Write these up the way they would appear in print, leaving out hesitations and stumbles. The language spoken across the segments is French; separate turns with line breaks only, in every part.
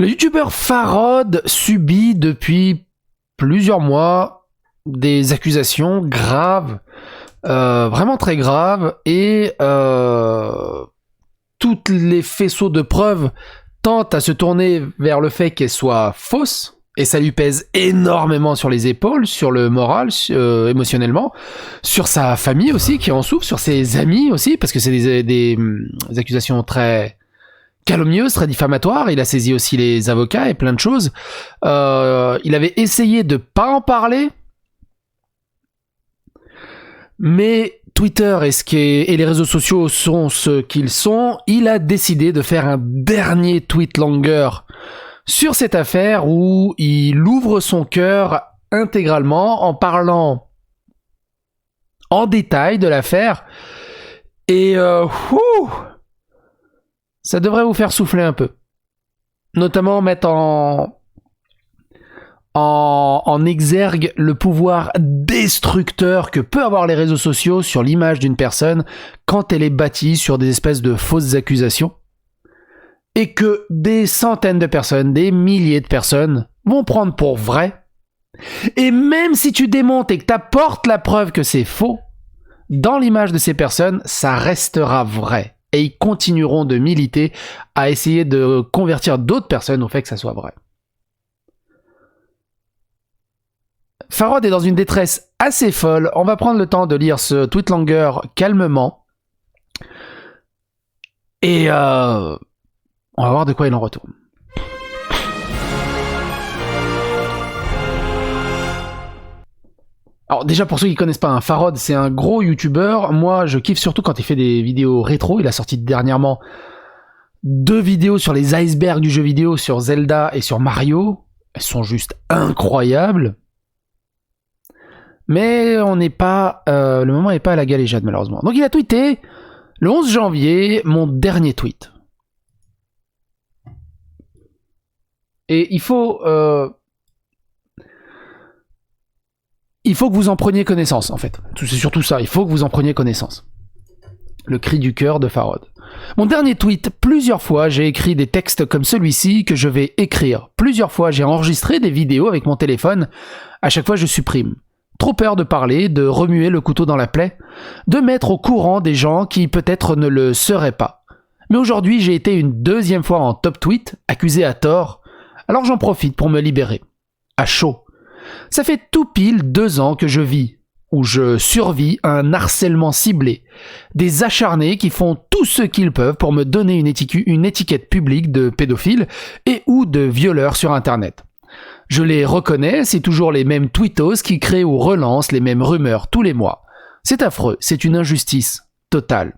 Le youtubeur Farod subit depuis plusieurs mois des accusations graves, vraiment très graves, et tous les faisceaux de preuves tentent à se tourner vers le fait qu'elle soit fausse, et ça lui pèse énormément sur les épaules, sur le moral, émotionnellement, sur sa famille aussi qui en souffre, sur ses amis aussi, parce que c'est des accusations très calomnieuses, très diffamatoires. Il a saisi aussi les avocats et plein de choses. Il avait essayé de pas en parler, mais Twitter et les réseaux sociaux sont ce qu'ils sont. Il a décidé de faire un dernier tweet longer sur cette affaire où il ouvre son cœur intégralement en parlant en détail de l'affaire. Et ça devrait vous faire souffler un peu. Notamment mettre en exergue le pouvoir destructeur que peut avoir les réseaux sociaux sur l'image d'une personne quand elle est bâtie sur des espèces de fausses accusations. Et que des centaines de personnes, des milliers de personnes vont prendre pour vrai. Et même si tu démontes et que tu apportes la preuve que c'est faux, dans l'image de ces personnes, ça restera vrai. Et ils continueront de militer à essayer de convertir d'autres personnes au fait que ça soit vrai. Farod est dans une détresse assez folle. On va prendre le temps de lire ce tweet longer calmement. Et on va voir de quoi il en retourne. Alors déjà pour ceux qui connaissent pas, Farod c'est un gros youtubeur. Moi je kiffe surtout quand il fait des vidéos rétro. Il a sorti dernièrement 2 vidéos sur les icebergs du jeu vidéo, sur Zelda et sur Mario. Elles sont juste incroyables. Mais on n'est pas, le moment n'est pas à la galéjade malheureusement. Donc il a tweeté le 11 janvier mon dernier tweet. Et il faut que vous en preniez connaissance, en fait. C'est surtout ça, il faut que vous en preniez connaissance. Le cri du cœur de Farod. Mon dernier tweet, plusieurs fois, j'ai écrit des textes comme celui-ci que je vais écrire. Plusieurs fois, j'ai enregistré des vidéos avec mon téléphone. À chaque fois, je supprime. Trop peur de parler, de remuer le couteau dans la plaie, de mettre au courant des gens qui peut-être ne le seraient pas. Mais aujourd'hui, j'ai été une 2e fois en top tweet, accusé à tort. Alors j'en profite pour me libérer. À chaud. Ça fait tout pile 2 ans que je vis, ou je survis à un harcèlement ciblé. Des acharnés qui font tout ce qu'ils peuvent pour me donner une étiquette publique de pédophile et ou de violeur sur Internet. Je les reconnais, c'est toujours les mêmes tweetos qui créent ou relancent les mêmes rumeurs tous les mois. C'est affreux, c'est une injustice totale.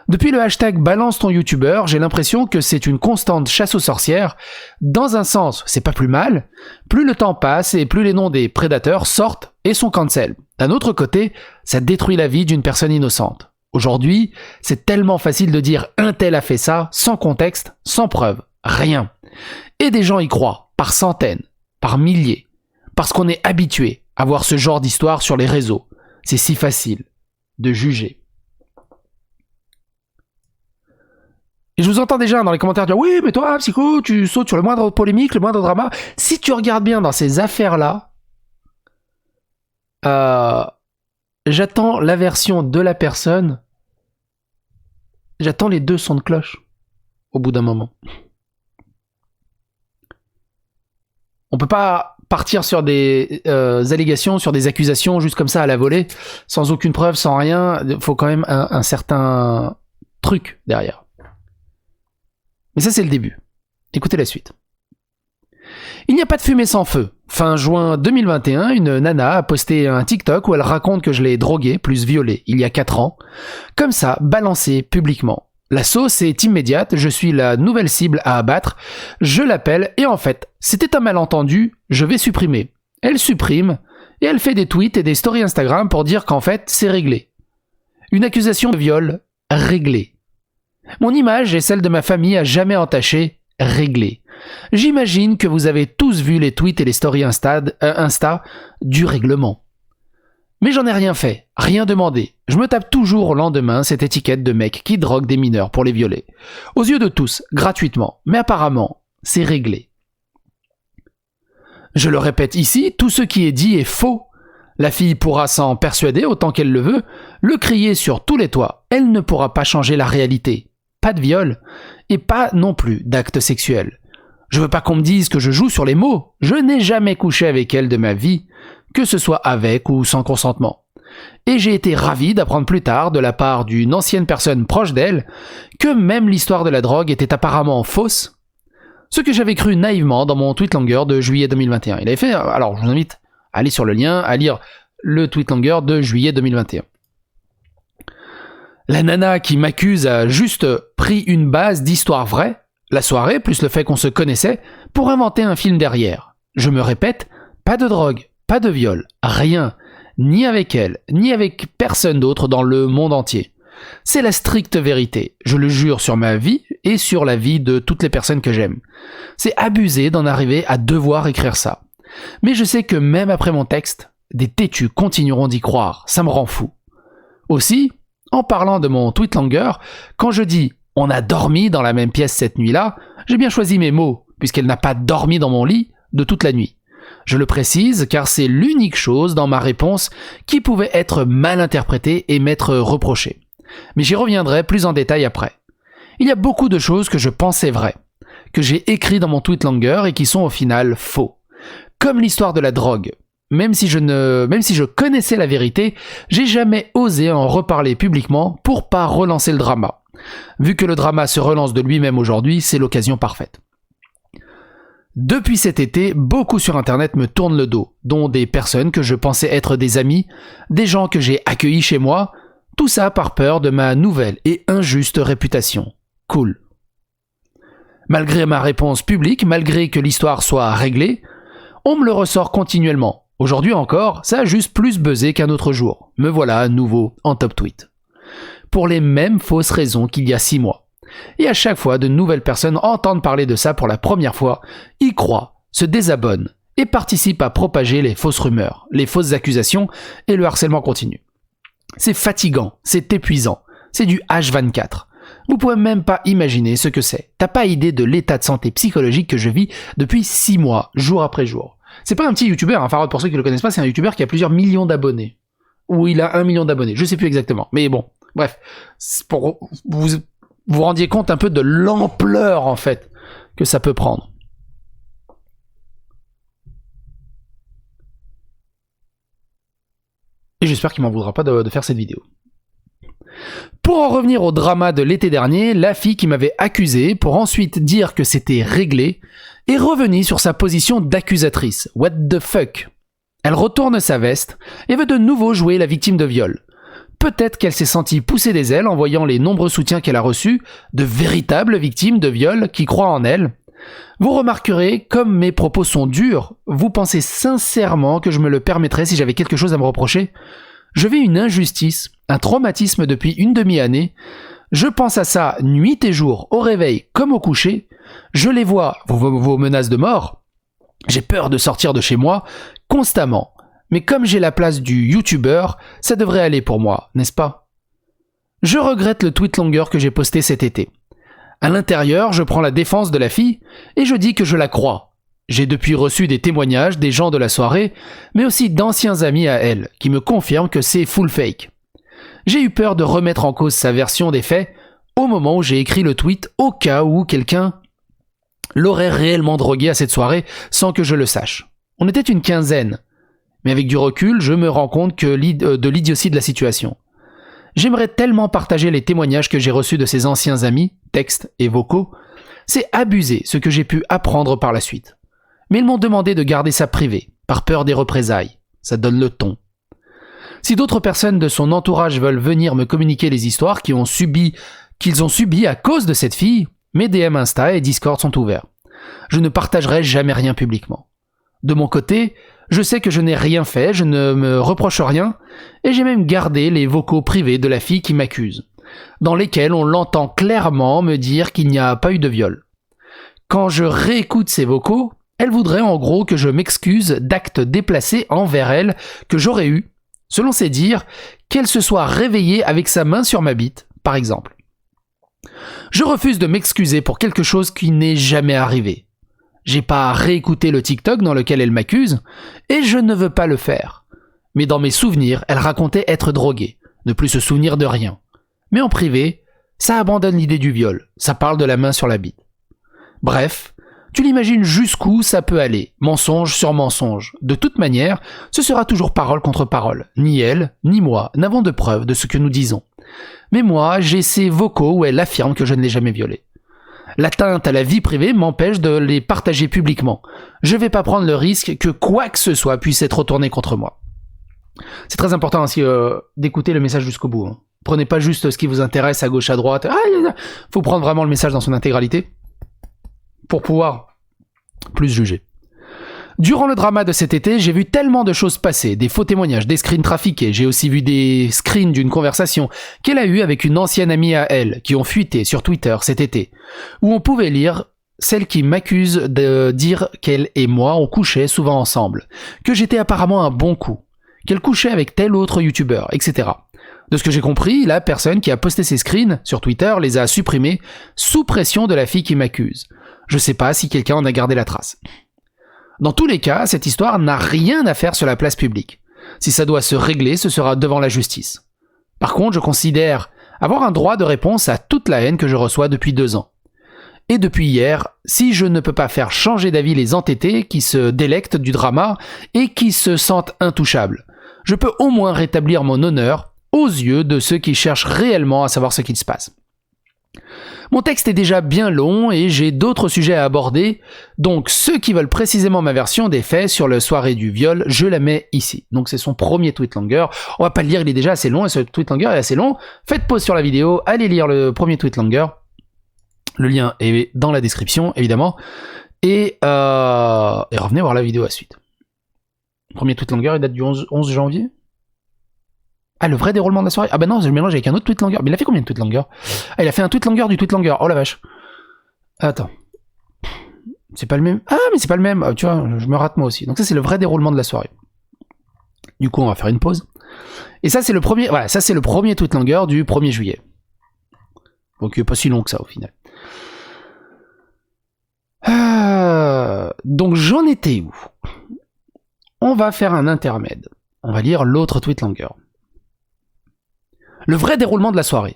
Depuis le hashtag balance ton youtubeur, j'ai l'impression que c'est une constante chasse aux sorcières. Dans un sens, c'est pas plus mal. Plus le temps passe et plus les noms des prédateurs sortent et sont cancel. D'un autre côté, ça détruit la vie d'une personne innocente. Aujourd'hui, c'est tellement facile de dire un tel a fait ça, sans contexte, sans preuve, rien. Et des gens y croient, par centaines, par milliers, parce qu'on est habitué à voir ce genre d'histoire sur les réseaux. C'est si facile de juger. Et je vous entends déjà dans les commentaires dire « Oui, mais toi, psycho, tu sautes sur le moindre polémique, le moindre drama. » Si tu regardes bien dans ces affaires-là, j'attends la version de la personne. J'attends les 2 sons de cloche au bout d'un moment. On peut pas partir sur des allégations, sur des accusations juste comme ça à la volée, sans aucune preuve, sans rien. Il faut quand même un certain truc derrière. Mais ça, c'est le début. Écoutez la suite. Il n'y a pas de fumée sans feu. Fin juin 2021, une nana a posté un TikTok où elle raconte que je l'ai droguée, plus violée, il y a 4 ans. Comme ça, balancée publiquement. La sauce est immédiate, je suis la nouvelle cible à abattre. Je l'appelle et en fait, c'était un malentendu, je vais supprimer. Elle supprime et elle fait des tweets et des stories Instagram pour dire qu'en fait, c'est réglé. Une accusation de viol réglée. Mon image et celle de ma famille à jamais entachée, réglée. J'imagine que vous avez tous vu les tweets et les stories Insta du règlement. Mais j'en ai rien fait, rien demandé. Je me tape toujours au lendemain cette étiquette de mec qui drogue des mineurs pour les violer. Aux yeux de tous, gratuitement. Mais apparemment, c'est réglé. Je le répète ici, tout ce qui est dit est faux. La fille pourra s'en persuader autant qu'elle le veut, le crier sur tous les toits. Elle ne pourra pas changer la réalité. Pas de viol, et pas non plus d'acte sexuel. Je veux pas qu'on me dise que je joue sur les mots. Je n'ai jamais couché avec elle de ma vie, que ce soit avec ou sans consentement. Et j'ai été ravi d'apprendre plus tard, de la part d'une ancienne personne proche d'elle, que même l'histoire de la drogue était apparemment fausse. Ce que j'avais cru naïvement dans mon tweetlonger de juillet 2021. Il avait fait, alors je vous invite à aller sur le lien, à lire le tweetlonger de juillet 2021. La nana qui m'accuse a juste pris une base d'histoire vraie, la soirée plus le fait qu'on se connaissait, pour inventer un film derrière. Je me répète, pas de drogue, pas de viol, rien, ni avec elle, ni avec personne d'autre dans le monde entier. C'est la stricte vérité, je le jure sur ma vie et sur la vie de toutes les personnes que j'aime. C'est abusé d'en arriver à devoir écrire ça. Mais je sais que même après mon texte, des têtus continueront d'y croire, ça me rend fou. Aussi, en parlant de mon tweetlonger, quand je dis « on a dormi dans la même pièce cette nuit-là », j'ai bien choisi mes mots, puisqu'elle n'a pas dormi dans mon lit de toute la nuit. Je le précise car c'est l'unique chose dans ma réponse qui pouvait être mal interprétée et m'être reprochée. Mais j'y reviendrai plus en détail après. Il y a beaucoup de choses que je pensais vraies, que j'ai écrites dans mon tweetlonger et qui sont au final faux. Comme l'histoire de la drogue. Même si je connaissais la vérité, j'ai jamais osé en reparler publiquement pour pas relancer le drama. Vu que le drama se relance de lui-même aujourd'hui, c'est l'occasion parfaite. Depuis cet été, beaucoup sur internet me tournent le dos, dont des personnes que je pensais être des amis, des gens que j'ai accueillis chez moi, tout ça par peur de ma nouvelle et injuste réputation. Cool. Malgré ma réponse publique, malgré que l'histoire soit réglée, on me le ressort continuellement. Aujourd'hui encore, ça a juste plus buzzé qu'un autre jour. Me voilà à nouveau en top tweet. Pour les mêmes fausses raisons qu'il y a 6 mois. Et à chaque fois, de nouvelles personnes entendent parler de ça pour la première fois, y croient, se désabonnent et participent à propager les fausses rumeurs, les fausses accusations et le harcèlement continu. C'est fatigant, c'est épuisant, c'est du H24. Vous pouvez même pas imaginer ce que c'est. T'as pas idée de l'état de santé psychologique que je vis depuis 6 mois, jour après jour. C'est pas un petit youtubeur, Farod, pour ceux qui le connaissent pas, c'est un youtubeur qui a plusieurs millions d'abonnés. Ou il a 1 million d'abonnés, je sais plus exactement. Mais bon, bref, pour vous rendiez compte un peu de l'ampleur, en fait, que ça peut prendre. Et j'espère qu'il m'en voudra pas de faire cette vidéo. Pour en revenir au drama de l'été dernier, la fille qui m'avait accusé, pour ensuite dire que c'était réglé, est revenue sur sa position d'accusatrice. What the fuck? Elle retourne sa veste et veut de nouveau jouer la victime de viol. Peut-être qu'elle s'est sentie pousser des ailes en voyant les nombreux soutiens qu'elle a reçus de véritables victimes de viol qui croient en elle. Vous remarquerez, comme mes propos sont durs, vous pensez sincèrement que je me le permettrais si j'avais quelque chose à me reprocher? Je vis une injustice, un traumatisme depuis une demi-année. Je pense à ça nuit et jour, au réveil comme au coucher. Je les vois, vos menaces de mort. J'ai peur de sortir de chez moi, constamment. Mais comme j'ai la place du youtubeur, ça devrait aller pour moi, n'est-ce pas? Je regrette le tweetlonger que j'ai posté cet été. À l'intérieur, je prends la défense de la fille et je dis que je la crois. J'ai depuis reçu des témoignages des gens de la soirée, mais aussi d'anciens amis à elle, qui me confirment que c'est full fake. J'ai eu peur de remettre en cause sa version des faits au moment où j'ai écrit le tweet au cas où quelqu'un l'aurait réellement drogué à cette soirée sans que je le sache. On était une quinzaine, mais avec du recul, je me rends compte de l'idiotie de la situation. J'aimerais tellement partager les témoignages que j'ai reçus de ces anciens amis, textes et vocaux. C'est abusé ce que j'ai pu apprendre par la suite. Mais ils m'ont demandé de garder ça privé, par peur des représailles. Ça donne le ton. Si d'autres personnes de son entourage veulent venir me communiquer les histoires qu'ils ont subies à cause de cette fille, mes DM Insta et Discord sont ouverts. Je ne partagerai jamais rien publiquement. De mon côté, je sais que je n'ai rien fait, je ne me reproche rien, et j'ai même gardé les vocaux privés de la fille qui m'accuse, dans lesquels on l'entend clairement me dire qu'il n'y a pas eu de viol. Quand je réécoute ces vocaux, elle voudrait en gros que je m'excuse d'actes déplacés envers elle que j'aurais eu, selon ses dires, qu'elle se soit réveillée avec sa main sur ma bite, par exemple. Je refuse de m'excuser pour quelque chose qui n'est jamais arrivé. J'ai pas réécouté le TikTok dans lequel elle m'accuse, et je ne veux pas le faire. Mais dans mes souvenirs, elle racontait être droguée, ne plus se souvenir de rien. Mais en privé, ça abandonne l'idée du viol, ça parle de la main sur la bite. Bref, tu l'imagines jusqu'où ça peut aller, mensonge sur mensonge. De toute manière, ce sera toujours parole contre parole. Ni elle, ni moi n'avons de preuves de ce que nous disons. Mais moi, j'ai ces vocaux où elle affirme que je ne l'ai jamais violée. L'atteinte à la vie privée m'empêche de les partager publiquement. Je vais pas prendre le risque que quoi que ce soit puisse être retourné contre moi. C'est très important aussi d'écouter le message jusqu'au bout. Prenez pas juste ce qui vous intéresse à gauche à droite. Faut prendre vraiment le message dans son intégralité pour pouvoir plus juger. Durant le drama de cet été, j'ai vu tellement de choses passer, des faux témoignages, des screens trafiqués, j'ai aussi vu des screens d'une conversation qu'elle a eue avec une ancienne amie à elle, qui ont fuité sur Twitter cet été, où on pouvait lire celle qui m'accuse de dire qu'elle et moi on couchait souvent ensemble, que j'étais apparemment un bon coup, qu'elle couchait avec tel autre youtubeur, etc. De ce que j'ai compris, la personne qui a posté ces screens sur Twitter les a supprimés sous pression de la fille qui m'accuse. Je sais pas si quelqu'un en a gardé la trace. Dans tous les cas, cette histoire n'a rien à faire sur la place publique. Si ça doit se régler, ce sera devant la justice. Par contre, je considère avoir un droit de réponse à toute la haine que je reçois depuis 2 ans. Et depuis hier, si je ne peux pas faire changer d'avis les entêtés qui se délectent du drama et qui se sentent intouchables, je peux au moins rétablir mon honneur aux yeux de ceux qui cherchent réellement à savoir ce qu'il se passe. Mon texte est déjà bien long et j'ai d'autres sujets à aborder, donc ceux qui veulent précisément ma version des faits sur la soirée du viol, je la mets ici. Donc c'est son premier tweetlonger, on va pas le lire, il est déjà assez long et ce tweetlonger est assez long. Faites pause sur la vidéo, allez lire le premier tweetlonger, le lien est dans la description évidemment, et revenez voir la vidéo à suite. Le premier tweetlonger il date du 11 janvier. Ah, le vrai déroulement de la soirée. Ah bah non, je le mélange avec un autre tweetlonger. Mais il a fait combien de tweetlongers ? Ah, il a fait un tweetlonger du tweetlonger. Oh la vache. Attends. C'est pas le même. Ah, mais c'est pas le même. Tu vois, je me rate moi aussi. Donc ça, c'est le vrai déroulement de la soirée. Du coup, on va faire une pause. Et ça, c'est le premier. Voilà, ça, c'est le premier tweetlonger du 1er juillet. Donc, il n'est pas si long que ça, au final. Donc, j'en étais où ? On va faire un intermède. On va lire l'autre tweetlonger. Le vrai déroulement de la soirée.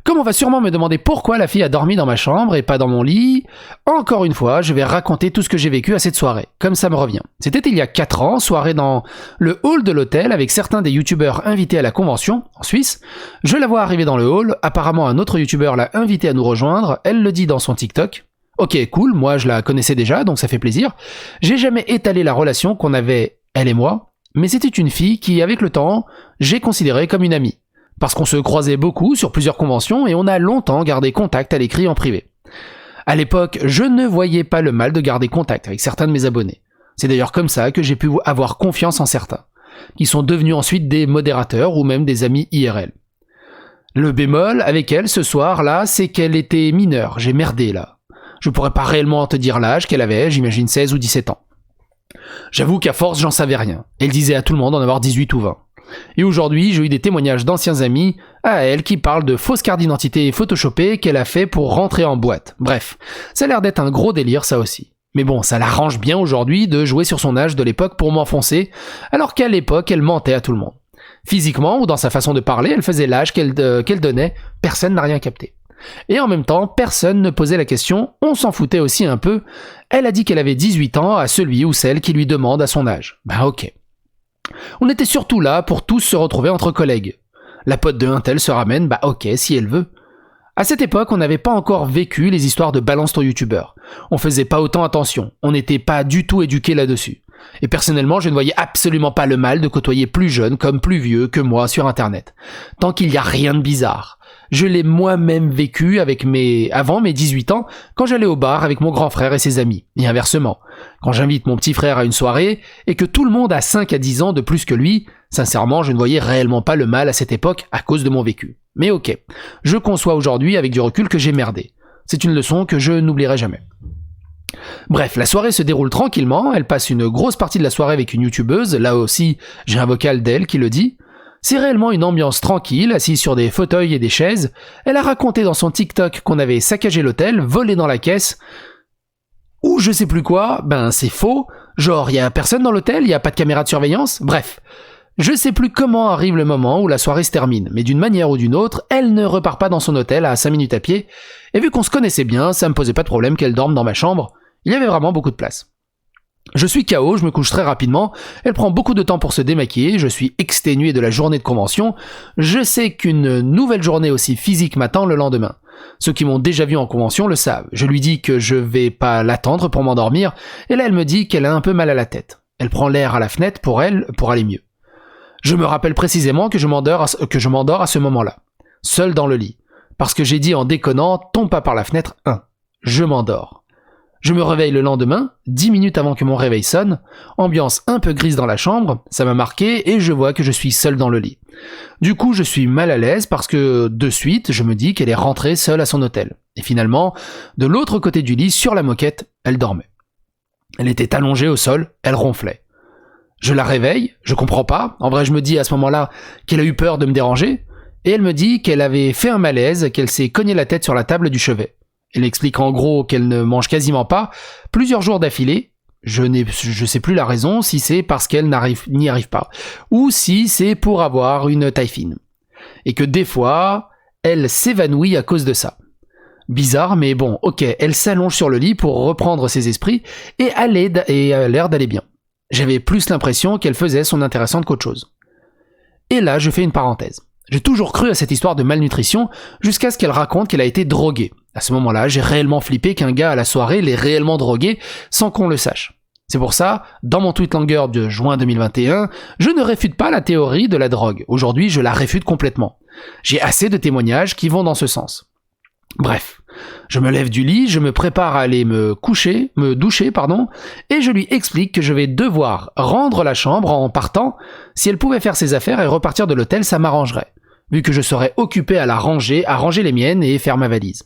Comme on va sûrement me demander pourquoi la fille a dormi dans ma chambre et pas dans mon lit, encore une fois, je vais raconter tout ce que j'ai vécu à cette soirée, comme ça me revient. C'était il y a 4 ans, soirée dans le hall de l'hôtel avec certains des youtubeurs invités à la convention, en Suisse. Je la vois arriver dans le hall, apparemment un autre youtubeur l'a invitée à nous rejoindre, elle le dit dans son TikTok. Ok, cool, moi je la connaissais déjà, donc ça fait plaisir. J'ai jamais étalé la relation qu'on avait, elle et moi, mais c'était une fille qui, avec le temps, j'ai considérée comme une amie. Parce qu'on se croisait beaucoup sur plusieurs conventions et on a longtemps gardé contact à l'écrit en privé. À l'époque, je ne voyais pas le mal de garder contact avec certains de mes abonnés. C'est d'ailleurs comme ça que j'ai pu avoir confiance en certains, qui sont devenus ensuite des modérateurs ou même des amis IRL. Le bémol avec elle ce soir-là, c'est qu'elle était mineure, j'ai merdé là. Je pourrais pas réellement te dire l'âge qu'elle avait, j'imagine 16 ou 17 ans. J'avoue qu'à force, j'en savais rien. Elle disait à tout le monde d'en avoir 18 ou 20. Et aujourd'hui, j'ai eu des témoignages d'anciens amis à elle qui parlent de fausses cartes d'identité photoshopées qu'elle a fait pour rentrer en boîte. Bref, ça a l'air d'être un gros délire ça aussi. Mais bon, ça l'arrange bien aujourd'hui de jouer sur son âge de l'époque pour m'enfoncer, alors qu'à l'époque, elle mentait à tout le monde. Physiquement ou dans sa façon de parler, elle faisait l'âge qu'elle donnait, personne n'a rien capté. Et en même temps, personne ne posait la question, on s'en foutait aussi un peu. Elle a dit qu'elle avait 18 ans à celui ou celle qui lui demande à son âge. Bah ok. On était surtout là pour tous se retrouver entre collègues. La pote de un tel se ramène, bah ok, si elle veut. À cette époque, on n'avait pas encore vécu les histoires de balance ton youtubeur. On faisait pas autant attention, on n'était pas du tout éduqués là-dessus. Et personnellement, je ne voyais absolument pas le mal de côtoyer plus jeune comme plus vieux que moi sur internet. Tant qu'il n'y a rien de bizarre. Je l'ai moi-même vécu avant mes 18 ans, quand j'allais au bar avec mon grand frère et ses amis, et inversement. Quand j'invite mon petit frère à une soirée, et que tout le monde a 5 à 10 ans de plus que lui, sincèrement, je ne voyais réellement pas le mal à cette époque à cause de mon vécu. Mais ok, je conçois aujourd'hui avec du recul que j'ai merdé. C'est une leçon que je n'oublierai jamais. Bref, la soirée se déroule tranquillement, elle passe une grosse partie de la soirée avec une youtubeuse, là aussi, j'ai un vocal d'elle qui le dit. C'est réellement une ambiance tranquille, assise sur des fauteuils et des chaises. Elle a raconté dans son TikTok qu'on avait saccagé l'hôtel, volé dans la caisse. ou je sais plus quoi, ben c'est faux, genre il y a personne dans l'hôtel, il y a pas de caméra de surveillance, bref. Je sais plus comment arrive le moment où la soirée se termine, mais d'une manière ou d'une autre, elle ne repart pas dans son hôtel à 5 minutes à pied, et vu qu'on se connaissait bien, ça me posait pas de problème qu'elle dorme dans ma chambre, il y avait vraiment beaucoup de place. Je suis KO, je me couche très rapidement, elle prend beaucoup de temps pour se démaquiller, je suis exténué de la journée de convention, je sais qu'une nouvelle journée aussi physique m'attend le lendemain. Ceux qui m'ont déjà vu en convention le savent, je lui dis que je vais pas l'attendre pour m'endormir, et là elle me dit qu'elle a un peu mal à la tête. Elle prend l'air à la fenêtre pour aller mieux. Je me rappelle précisément que je m'endors à ce moment-là, seul dans le lit, parce que j'ai dit en déconnant « tombe pas par la fenêtre 1 ». Je m'endors. Je me réveille le lendemain, 10 minutes avant que mon réveil sonne, ambiance un peu grise dans la chambre, ça m'a marqué et je vois que je suis seul dans le lit. Du coup, je suis mal à l'aise parce que, de suite, je me dis qu'elle est rentrée seule à son hôtel. Et finalement, de l'autre côté du lit, sur la moquette, elle dormait. Elle était allongée au sol, elle ronflait. Je la réveille, je comprends pas, en vrai je me dis à ce moment-là qu'elle a eu peur de me déranger, et elle me dit qu'elle avait fait un malaise, qu'elle s'est cogné la tête sur la table du chevet. Elle explique en gros qu'elle ne mange quasiment pas, plusieurs jours d'affilée. Je sais plus la raison, si c'est parce qu'elle n'y arrive pas, ou si c'est pour avoir une taille fine. Et que des fois, elle s'évanouit à cause de ça. Bizarre, mais bon, ok, elle s'allonge sur le lit pour reprendre ses esprits, et a l'air d'aller bien. J'avais plus l'impression qu'elle faisait son intéressante qu'autre chose. Et là, je fais une parenthèse. J'ai toujours cru à cette histoire de malnutrition jusqu'à ce qu'elle raconte qu'elle a été droguée. À ce moment-là, j'ai réellement flippé qu'un gars à la soirée l'ait réellement droguée sans qu'on le sache. C'est pour ça, dans mon tweet Langer de juin 2021, je ne réfute pas la théorie de la drogue. Aujourd'hui, je la réfute complètement. J'ai assez de témoignages qui vont dans ce sens. Bref, je me lève du lit, je me prépare à aller me doucher, et je lui explique que je vais devoir rendre la chambre en partant. Si elle pouvait faire ses affaires et repartir de l'hôtel, ça m'arrangerait, vu que je serais occupé à ranger les miennes et faire ma valise.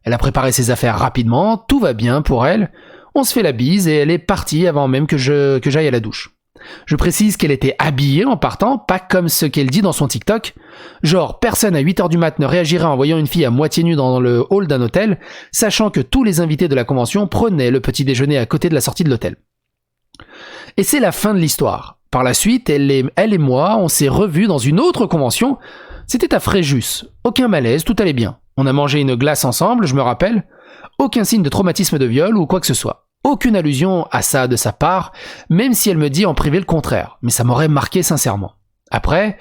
Elle a préparé ses affaires rapidement, tout va bien pour elle, on se fait la bise et elle est partie avant même que j'aille à la douche. Je précise qu'elle était habillée en partant, pas comme ce qu'elle dit dans son TikTok. Genre, personne à 8h du mat ne réagirait en voyant une fille à moitié nue dans le hall d'un hôtel, sachant que tous les invités de la convention prenaient le petit déjeuner à côté de la sortie de l'hôtel. Et c'est la fin de l'histoire. Par la suite, elle et moi, on s'est revus dans une autre convention. C'était à Fréjus. Aucun malaise, tout allait bien. On a mangé une glace ensemble, je me rappelle. Aucun signe de traumatisme de viol ou quoi que ce soit. Aucune allusion à ça de sa part, même si elle me dit en privé le contraire, mais ça m'aurait marqué sincèrement. Après,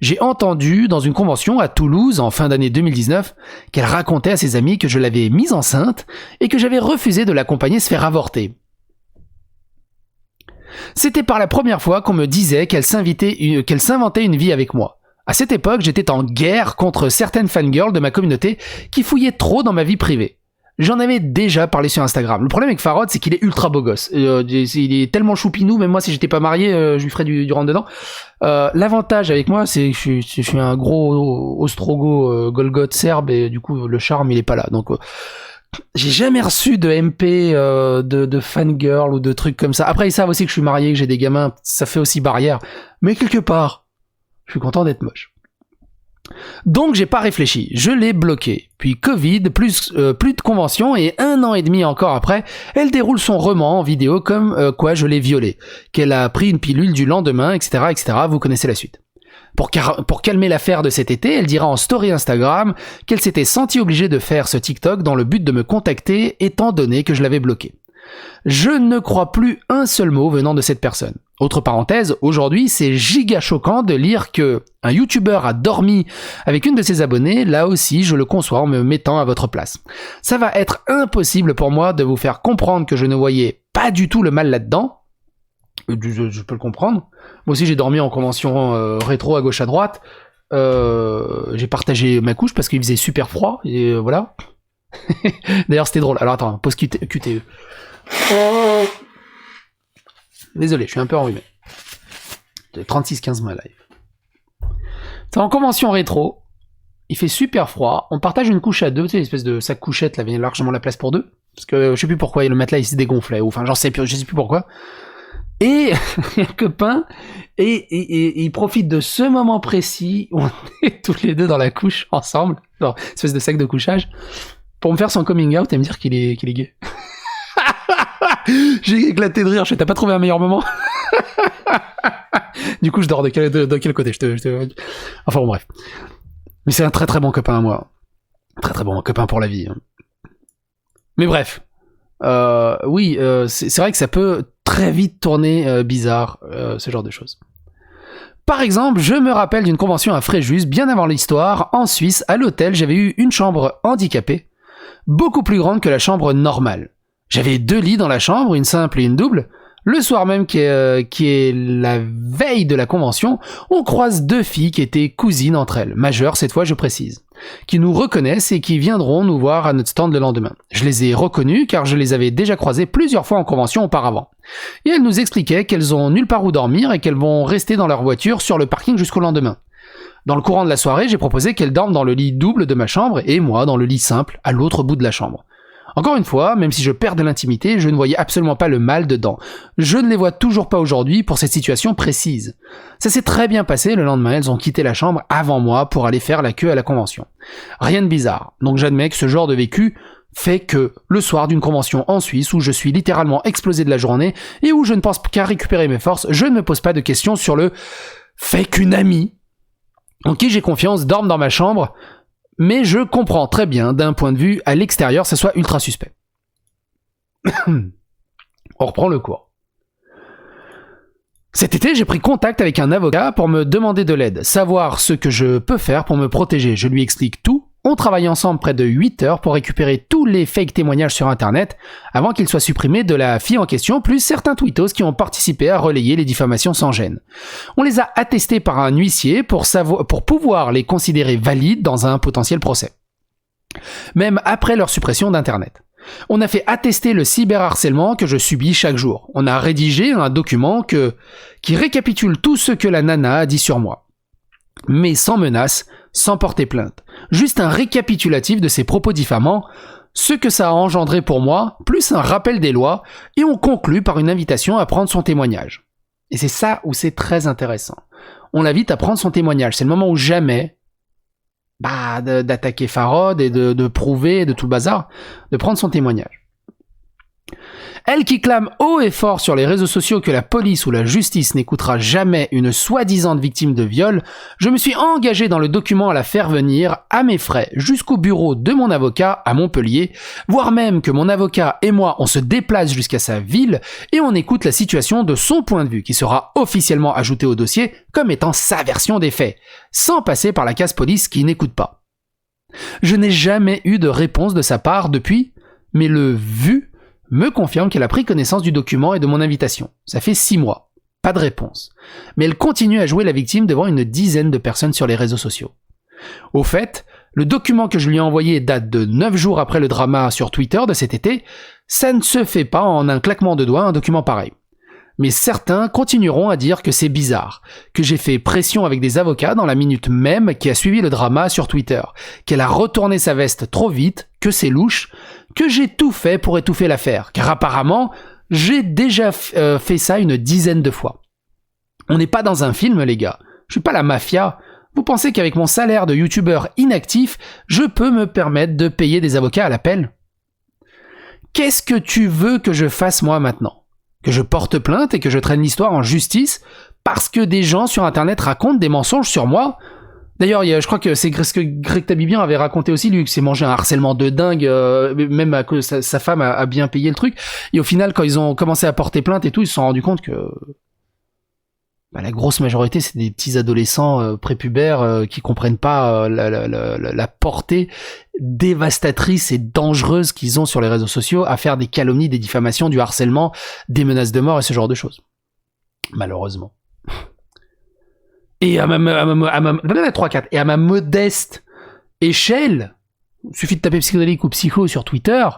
j'ai entendu dans une convention à Toulouse en fin d'année 2019 qu'elle racontait à ses amis que je l'avais mise enceinte et que j'avais refusé de l'accompagner se faire avorter. C'était par la première fois qu'on me disait qu'elle s'inventait une vie avec moi. À cette époque, j'étais en guerre contre certaines fangirls de ma communauté qui fouillaient trop dans ma vie privée. J'en avais déjà parlé sur Instagram. Le problème avec Farod, c'est qu'il est ultra beau gosse. Il est tellement choupinou, même moi si j'étais pas marié, je lui ferais du rentre dedans. L'avantage avec moi, c'est que je suis un gros ostrogo golgoth serbe et du coup le charme il est pas là. Donc j'ai jamais reçu de MP, de fangirl ou de trucs comme ça. Après ils savent aussi que je suis marié, que j'ai des gamins, ça fait aussi barrière. Mais quelque part, je suis content d'être moche. Donc j'ai pas réfléchi, je l'ai bloqué. Puis Covid, plus de convention et 1 an et demi encore après, elle déroule son roman en vidéo comme quoi je l'ai violée, qu'elle a pris une pilule du lendemain, etc., etc. Vous connaissez la suite. Pour calmer l'affaire de cet été, elle dira en story Instagram qu'elle s'était sentie obligée de faire ce TikTok dans le but de me contacter étant donné que je l'avais bloqué. Je ne crois plus un seul mot venant de cette personne. Autre parenthèse, aujourd'hui, c'est giga choquant de lire que un YouTuber a dormi avec une de ses abonnées, là aussi, je le conçois en me mettant à votre place. Ça va être impossible pour moi de vous faire comprendre que je ne voyais pas du tout le mal là-dedans. Je peux le comprendre. Moi aussi, j'ai dormi en convention rétro à gauche à droite. J'ai partagé ma couche parce qu'il faisait super froid, et voilà. D'ailleurs, c'était drôle. Alors attends, pause QTE. Désolé, je suis un peu enrhumé. 36-15 mois live. T'es en convention rétro, il fait super froid, on partage une couche à deux, tu sais, l'espèce de sac couchette, là, il y a largement la place pour deux, parce que je sais plus pourquoi, le matelas il se dégonflait, ou enfin je sais plus pourquoi. Et un copain, et il profite de ce moment précis où on est tous les deux dans la couche ensemble, genre espèce de sac de couchage, pour me faire son coming out et me dire qu'il est gay. J'ai éclaté de rire, t'as pas trouvé un meilleur moment? Du coup, je dors de quel côté? Enfin bon, bref. Mais c'est un très très bon copain à moi. Très très bon copain pour la vie. Mais bref. Oui, c'est vrai que ça peut très vite tourner bizarre, ce genre de choses. Par exemple, je me rappelle d'une convention à Fréjus, bien avant l'histoire, en Suisse, à l'hôtel, j'avais eu une chambre handicapée, beaucoup plus grande que la chambre normale. J'avais 2 lits dans la chambre, une simple et une double. Le soir même, qui est la veille de la convention, on croise 2 filles qui étaient cousines entre elles, majeures cette fois je précise, qui nous reconnaissent et qui viendront nous voir à notre stand le lendemain. Je les ai reconnues car je les avais déjà croisées plusieurs fois en convention auparavant. Et elles nous expliquaient qu'elles ont nulle part où dormir et qu'elles vont rester dans leur voiture sur le parking jusqu'au lendemain. Dans le courant de la soirée, j'ai proposé qu'elles dorment dans le lit double de ma chambre et moi dans le lit simple à l'autre bout de la chambre. Encore une fois, même si je perds de l'intimité, je ne voyais absolument pas le mal dedans. Je ne les vois toujours pas aujourd'hui pour cette situation précise. Ça s'est très bien passé, le lendemain, elles ont quitté la chambre avant moi pour aller faire la queue à la convention. Rien de bizarre, donc j'admets que ce genre de vécu fait que le soir d'une convention en Suisse où je suis littéralement explosé de la journée et où je ne pense qu'à récupérer mes forces, je ne me pose pas de questions sur le fait qu'une amie, en qui j'ai confiance, dorme dans ma chambre. Mais je comprends très bien, d'un point de vue à l'extérieur, ça soit ultra suspect. On reprend le cours. Cet été, j'ai pris contact avec un avocat pour me demander de l'aide, savoir ce que je peux faire pour me protéger. Je lui explique tout. On travaille ensemble près de 8 heures pour récupérer tous les fake témoignages sur internet avant qu'ils soient supprimés de la fille en question, plus certains tweetos qui ont participé à relayer les diffamations sans gêne. On les a attestés par un huissier pour pouvoir les considérer valides dans un potentiel procès. Même après leur suppression d'internet. On a fait attester le cyberharcèlement que je subis chaque jour. On a rédigé un document qui récapitule tout ce que la nana a dit sur moi. Mais sans menace, sans porter plainte. Juste un récapitulatif de ses propos diffamants, ce que ça a engendré pour moi, plus un rappel des lois, et on conclut par une invitation à prendre son témoignage. Et c'est ça où c'est très intéressant. On l'invite à prendre son témoignage. C'est le moment où jamais, d'attaquer Farod et de prouver, de tout le bazar, de prendre son témoignage. Elle qui clame haut et fort sur les réseaux sociaux que la police ou la justice n'écoutera jamais une soi-disant victime de viol, je me suis engagé dans le document à la faire venir, à mes frais, jusqu'au bureau de mon avocat à Montpellier, voire même que mon avocat et moi on se déplace jusqu'à sa ville et on écoute la situation de son point de vue qui sera officiellement ajouté au dossier comme étant sa version des faits, sans passer par la case police qui n'écoute pas. Je n'ai jamais eu de réponse de sa part depuis, mais le vu me confirme qu'elle a pris connaissance du document et de mon invitation. Ça fait 6 mois. Pas de réponse. Mais elle continue à jouer la victime devant une dizaine de personnes sur les réseaux sociaux. Au fait, le document que je lui ai envoyé date de 9 jours après le drama sur Twitter de cet été. Ça ne se fait pas en un claquement de doigts un document pareil. Mais certains continueront à dire que c'est bizarre, que j'ai fait pression avec des avocats dans la minute même qui a suivi le drama sur Twitter, qu'elle a retourné sa veste trop vite, que c'est louche, que j'ai tout fait pour étouffer l'affaire, car apparemment, j'ai déjà fait ça une dizaine de fois. On n'est pas dans un film, les gars. Je suis pas la mafia. Vous pensez qu'avec mon salaire de youtubeur inactif, je peux me permettre de payer des avocats à l'appel ? Qu'est-ce que tu veux que je fasse moi maintenant ? Que je porte plainte et que je traîne l'histoire en justice parce que des gens sur internet racontent des mensonges sur moi ? D'ailleurs, je crois que c'est ce que Greg Tabibian avait raconté aussi, lui, que c'est mangé un harcèlement de dingue, même à cause sa femme a bien payé le truc. Et au final, quand ils ont commencé à porter plainte et tout, ils se sont rendus compte que la grosse majorité, c'est des petits adolescents prépubères qui comprennent pas la portée dévastatrice et dangereuse qu'ils ont sur les réseaux sociaux à faire des calomnies, des diffamations, du harcèlement, des menaces de mort et ce genre de choses. Malheureusement. Et à ma modeste échelle, il suffit de taper psychédélique ou psycho sur Twitter,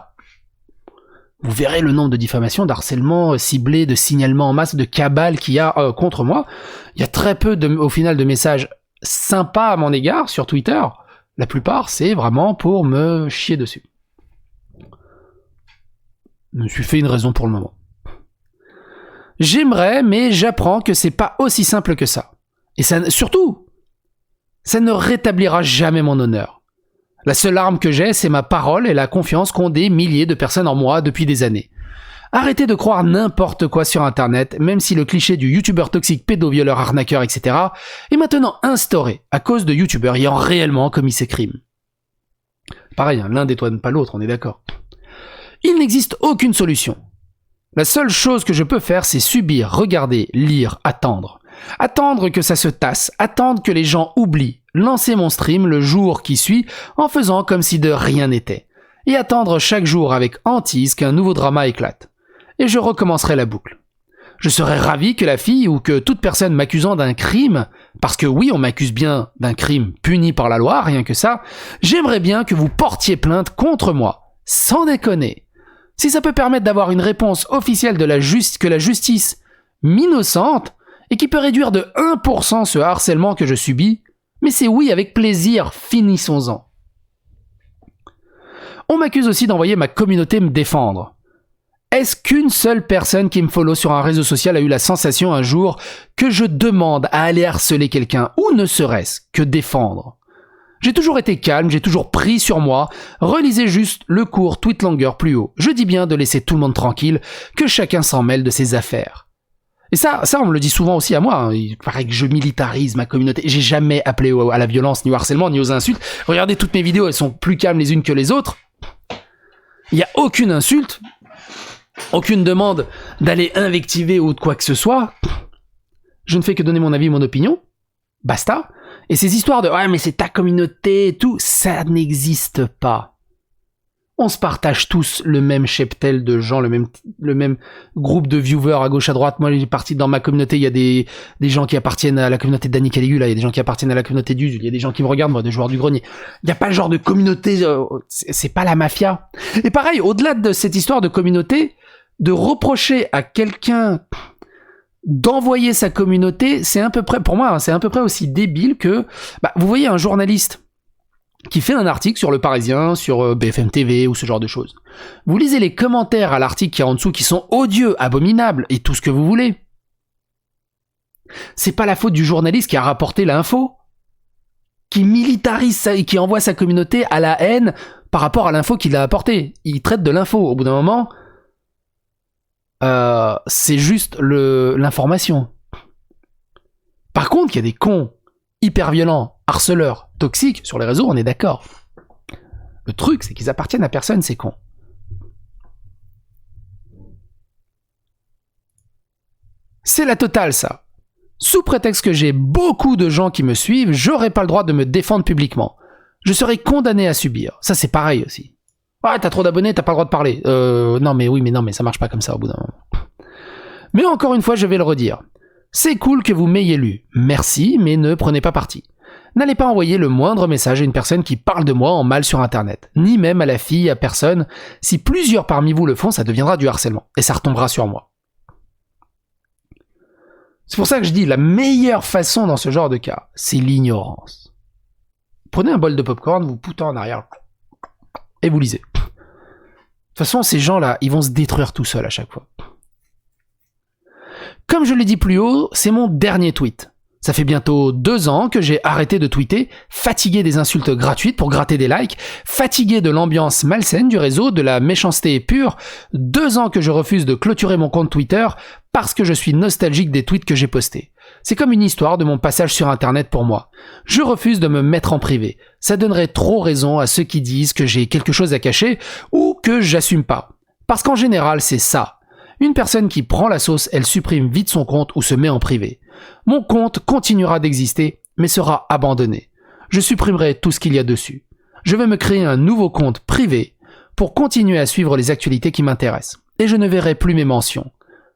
vous verrez le nombre de diffamations, d'harcèlement ciblé, de signalements en masse, de cabale qu'il y a contre moi. Il y a très peu, au final, de messages sympas à mon égard sur Twitter. La plupart, c'est vraiment pour me chier dessus. Je me suis fait une raison pour le moment. J'aimerais, mais j'apprends que c'est pas aussi simple que ça. Et ça, surtout, ça ne rétablira jamais mon honneur. La seule arme que j'ai, c'est ma parole et la confiance qu'ont des milliers de personnes en moi depuis des années. Arrêtez de croire n'importe quoi sur internet, même si le cliché du youtubeur toxique, pédovioleur, arnaqueur, etc. est maintenant instauré à cause de youtubeurs ayant réellement commis ces crimes. Pareil, hein, l'un détourne pas l'autre, on est d'accord. Il n'existe aucune solution. La seule chose que je peux faire, c'est subir, regarder, lire, attendre. Attendre que ça se tasse, attendre que les gens oublient, lancer mon stream le jour qui suit en faisant comme si de rien n'était. Et attendre chaque jour avec hantise qu'un nouveau drama éclate. Et je recommencerai la boucle. Je serais ravi que la fille ou que toute personne m'accusant d'un crime, parce que oui, on m'accuse bien d'un crime puni par la loi, rien que ça, j'aimerais bien que vous portiez plainte contre moi, sans déconner. Si ça peut permettre d'avoir une réponse officielle que la justice m'innocente et qui peut réduire de 1% ce harcèlement que je subis, mais c'est oui avec plaisir, finissons-en. On m'accuse aussi d'envoyer ma communauté me défendre. Est-ce qu'une seule personne qui me follow sur un réseau social a eu la sensation un jour que je demande à aller harceler quelqu'un, ou ne serait-ce que défendre? J'ai toujours été calme, j'ai toujours pris sur moi, relisez juste le cours tweet longueur plus haut. Je dis bien de laisser tout le monde tranquille, que chacun s'en mêle de ses affaires. Et ça on me le dit souvent aussi à moi, hein. Il paraît que je militarise ma communauté, j'ai jamais appelé à la violence, ni au harcèlement, ni aux insultes. Regardez toutes mes vidéos, elles sont plus calmes les unes que les autres. Il n'y a aucune insulte, aucune demande d'aller invectiver ou de quoi que ce soit. Je ne fais que donner mon avis, mon opinion. Basta. Et ces histoires de « ouais mais c'est ta communauté » et tout, ça n'existe pas. On se partage tous le même cheptel de gens, le même groupe de viewers à gauche à droite. Moi, j'ai parti dans ma communauté, il y a des gens qui appartiennent à la communauté de Danny Caligula, il y a des gens qui appartiennent à la communauté d'Usul, il y a des gens qui me regardent, moi, des joueurs du grenier. Il n'y a pas le genre de communauté, c'est pas la mafia. Et pareil, au-delà de cette histoire de communauté, de reprocher à quelqu'un d'envoyer sa communauté, c'est à peu près, pour moi, hein, c'est à peu près aussi débile que, vous voyez un journaliste qui fait un article sur Le Parisien, sur BFM TV ou ce genre de choses. Vous lisez les commentaires à l'article qui est en dessous qui sont odieux, abominables et tout ce que vous voulez. C'est pas la faute du journaliste qui a rapporté l'info, qui militarise ça et qui envoie sa communauté à la haine par rapport à l'info qu'il a apportée. Il traite de l'info. Au bout d'un moment, c'est juste l'information. Par contre, il y a des cons hyper violents, harceleurs, toxiques sur les réseaux, on est d'accord. Le truc, c'est qu'ils appartiennent à personne, ces cons. C'est la totale, ça. Sous prétexte que j'ai beaucoup de gens qui me suivent, j'aurais pas le droit de me défendre publiquement. Je serais condamné à subir. Ça, c'est pareil aussi. Ouais, t'as trop d'abonnés, t'as pas le droit de parler. Non, mais ça marche pas comme ça au bout d'un moment. Mais encore une fois, je vais le redire. C'est cool que vous m'ayez lu. Merci, mais ne prenez pas parti. N'allez pas envoyer le moindre message à une personne qui parle de moi en mal sur internet. Ni même à la fille, à personne. Si plusieurs parmi vous le font, ça deviendra du harcèlement. Et ça retombera sur moi. C'est pour ça que je dis, la meilleure façon dans ce genre de cas, c'est l'ignorance. Prenez un bol de popcorn, vous poutez en arrière. Et vous lisez. De toute façon, ces gens-là, ils vont se détruire tout seuls à chaque fois. Comme je l'ai dit plus haut, c'est mon dernier tweet. Ça fait bientôt 2 ans que j'ai arrêté de tweeter, fatigué des insultes gratuites pour gratter des likes, fatigué de l'ambiance malsaine du réseau, de la méchanceté pure, 2 ans que je refuse de clôturer mon compte Twitter parce que je suis nostalgique des tweets que j'ai postés. C'est comme une histoire de mon passage sur internet pour moi. Je refuse de me mettre en privé. Ça donnerait trop raison à ceux qui disent que j'ai quelque chose à cacher ou que j'assume pas. Parce qu'en général, c'est ça. Une personne qui prend la sauce, elle supprime vite son compte ou se met en privé. Mon compte continuera d'exister, mais sera abandonné. Je supprimerai tout ce qu'il y a dessus. Je vais me créer un nouveau compte privé pour continuer à suivre les actualités qui m'intéressent. Et je ne verrai plus mes mentions.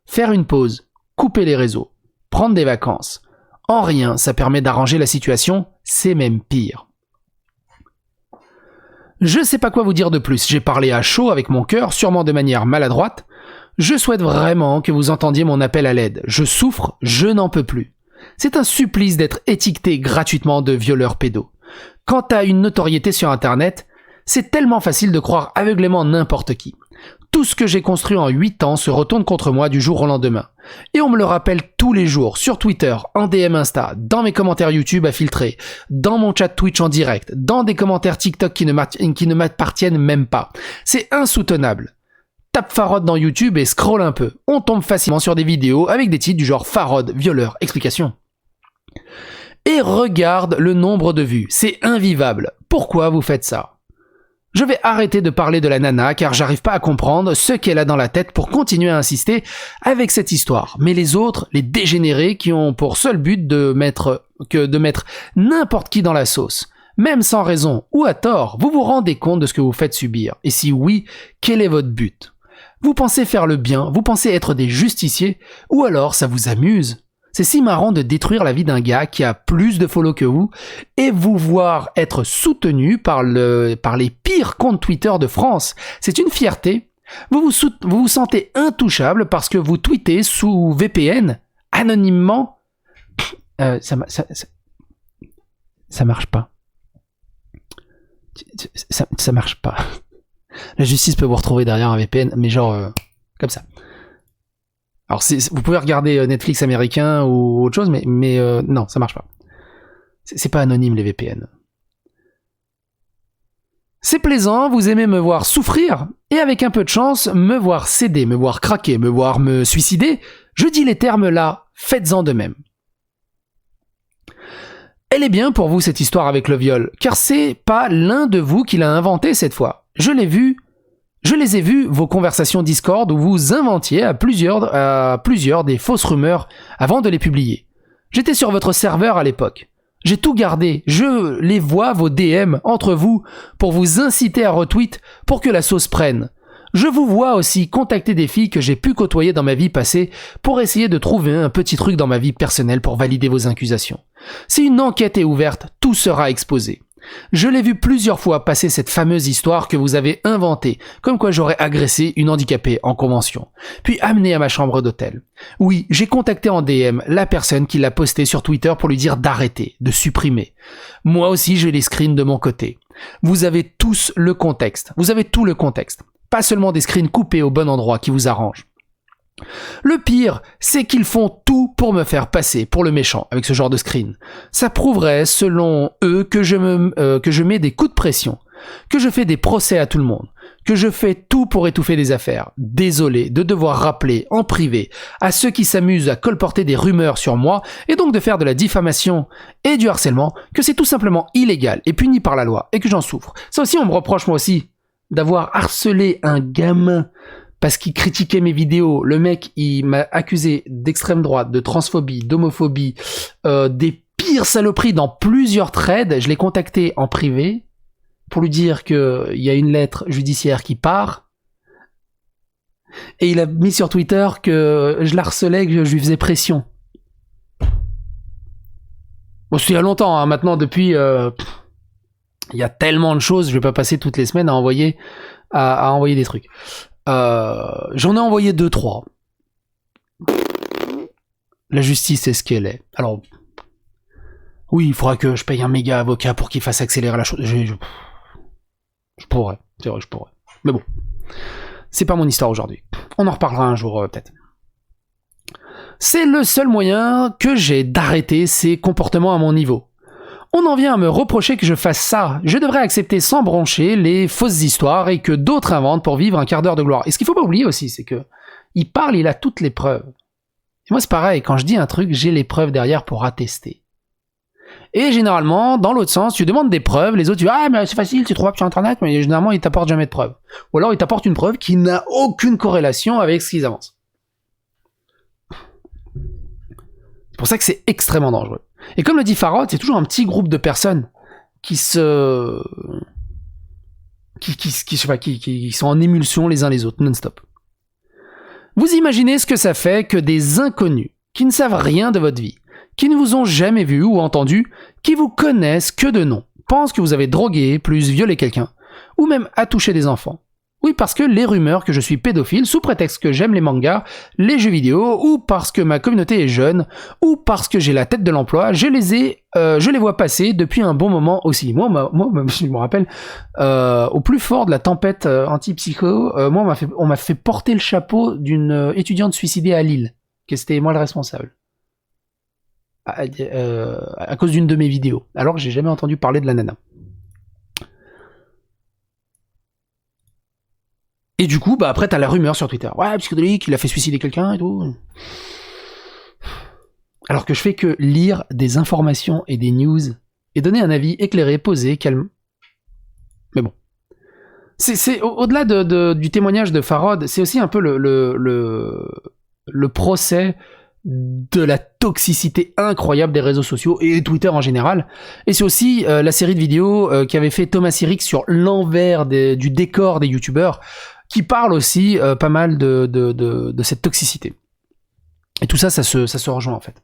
Faire une pause, couper les réseaux, prendre des vacances. En rien, ça permet d'arranger la situation, c'est même pire. Je sais pas quoi vous dire de plus, j'ai parlé à chaud avec mon cœur, sûrement de manière maladroite. Je souhaite vraiment que vous entendiez mon appel à l'aide. Je souffre, je n'en peux plus. C'est un supplice d'être étiqueté gratuitement de violeur pédo. Quant à une notoriété sur internet, c'est tellement facile de croire aveuglément n'importe qui. Tout ce que j'ai construit en 8 ans se retourne contre moi du jour au lendemain. Et on me le rappelle tous les jours, sur Twitter, en DM Insta, dans mes commentaires YouTube à filtrer, dans mon chat Twitch en direct, dans des commentaires TikTok qui ne m'appartiennent même pas. C'est insoutenable. tape Farod dans YouTube et scrolle un peu. On tombe facilement sur des vidéos avec des titres du genre Farod, violeur, explication. Et regarde le nombre de vues, c'est invivable. Pourquoi vous faites ça ? Je vais arrêter de parler de la nana car j'arrive pas à comprendre ce qu'elle a dans la tête pour continuer à insister avec cette histoire. Mais les autres, les dégénérés qui ont pour seul but de mettre n'importe qui dans la sauce, même sans raison ou à tort, vous vous rendez compte de ce que vous faites subir. Et si oui, quel est votre but ? Vous pensez faire le bien, vous pensez être des justiciers, ou alors ça vous amuse ? C'est si marrant de détruire la vie d'un gars qui a plus de follow que vous et vous voir être soutenu par les pires comptes Twitter de France. C'est une fierté. Vous vous sentez intouchable parce que vous tweetez sous VPN, anonymement. Ça marche pas. Ça marche pas. La justice peut vous retrouver derrière un VPN, mais genre comme ça. Alors vous pouvez regarder Netflix américain ou autre chose, mais non, ça marche pas. C'est pas anonyme les VPN. C'est plaisant, vous aimez me voir souffrir, et avec un peu de chance, me voir céder, me voir craquer, me voir me suicider, je dis les termes là, faites-en de même. Elle est bien pour vous cette histoire avec le viol, car c'est pas l'un de vous qui l'a inventé cette fois. Je les ai vus, vos conversations Discord où vous inventiez à plusieurs des fausses rumeurs avant de les publier. J'étais sur votre serveur à l'époque. J'ai tout gardé. Je les vois, vos DM, entre vous, pour vous inciter à retweet pour que la sauce prenne. Je vous vois aussi contacter des filles que j'ai pu côtoyer dans ma vie passée pour essayer de trouver un petit truc dans ma vie personnelle pour valider vos accusations. Si une enquête est ouverte, tout sera exposé. Je l'ai vu plusieurs fois passer cette fameuse histoire que vous avez inventée, comme quoi j'aurais agressé une handicapée en convention, puis amené à ma chambre d'hôtel. Oui, j'ai contacté en DM la personne qui l'a posté sur Twitter pour lui dire d'arrêter, de supprimer. Moi aussi, j'ai les screens de mon côté. Vous avez tous le contexte. Vous avez tout le contexte. Pas seulement des screens coupés au bon endroit qui vous arrangent. Le pire, c'est qu'ils font tout pour me faire passer pour le méchant avec ce genre de screen. Ça prouverait, selon eux, que je mets des coups de pression, que je fais des procès à tout le monde, que je fais tout pour étouffer des affaires. Désolé de devoir rappeler en privé à ceux qui s'amusent à colporter des rumeurs sur moi et donc de faire de la diffamation et du harcèlement que c'est tout simplement illégal et puni par la loi et que j'en souffre. Ça aussi, on me reproche moi aussi d'avoir harcelé un gamin parce qu'il critiquait mes vidéos. Le mec, il m'a accusé d'extrême droite, de transphobie, d'homophobie, des pires saloperies dans plusieurs threads. Je l'ai contacté en privé pour lui dire qu'il y a une lettre judiciaire qui part. Et il a mis sur Twitter que je l'harcelais, que je lui faisais pression. Bon, c'était il y a longtemps, hein. Maintenant, depuis... il y a tellement de choses, je vais pas passer toutes les semaines à envoyer des trucs. J'en ai envoyé 2-3. La justice est ce qu'elle est. Alors, oui, il faudra que je paye un méga avocat pour qu'il fasse accélérer la chose. Je pourrais, c'est vrai, je pourrais. Mais bon, c'est pas mon histoire aujourd'hui. On en reparlera un jour, peut-être. C'est le seul moyen que j'ai d'arrêter ces comportements à mon niveau. On en vient à me reprocher que je fasse ça. Je devrais accepter sans broncher les fausses histoires et que d'autres inventent pour vivre un quart d'heure de gloire. Et ce qu'il faut pas oublier aussi, c'est que il parle, il a toutes les preuves. Et moi, c'est pareil, quand je dis un truc, j'ai les preuves derrière pour attester. Et généralement, dans l'autre sens, tu demandes des preuves, les autres, tu dis « Ah, mais c'est facile, tu trouves sur Internet », mais généralement, ils t'apportent jamais de preuves. Ou alors, ils t'apportent une preuve qui n'a aucune corrélation avec ce qu'ils avancent. C'est pour ça que c'est extrêmement dangereux. Et comme le dit Farod, c'est toujours un petit groupe de personnes qui sont en émulsion les uns les autres, non-stop. Vous imaginez ce que ça fait que des inconnus, qui ne savent rien de votre vie, qui ne vous ont jamais vu ou entendu, qui vous connaissent que de nom, pensent que vous avez drogué, plus violé quelqu'un, ou même attouché des enfants. Oui, parce que les rumeurs que je suis pédophile, sous prétexte que j'aime les mangas, les jeux vidéo, ou parce que ma communauté est jeune, ou parce que j'ai la tête de l'emploi, je les vois passer depuis un bon moment aussi. Moi, je me rappelle, au plus fort de la tempête anti-psycho, on m'a fait porter le chapeau d'une étudiante suicidée à Lille, que c'était moi le responsable. À cause d'une de mes vidéos, alors que j'ai jamais entendu parler de la nana. Et du coup, bah après, t'as la rumeur sur Twitter. Ouais, psychédélique, il a fait suicider quelqu'un et tout. Alors que je fais que lire des informations et des news et donner un avis éclairé, posé, calme. Mais bon. C'est au-delà du témoignage de Farhad, c'est aussi un peu le procès de la toxicité incroyable des réseaux sociaux et Twitter en général. Et c'est aussi la série de vidéos qu'avait fait Thomas Sirix sur l'envers du décor des youtubeurs, qui parle aussi pas mal de cette toxicité. Et tout ça, ça se rejoint en fait.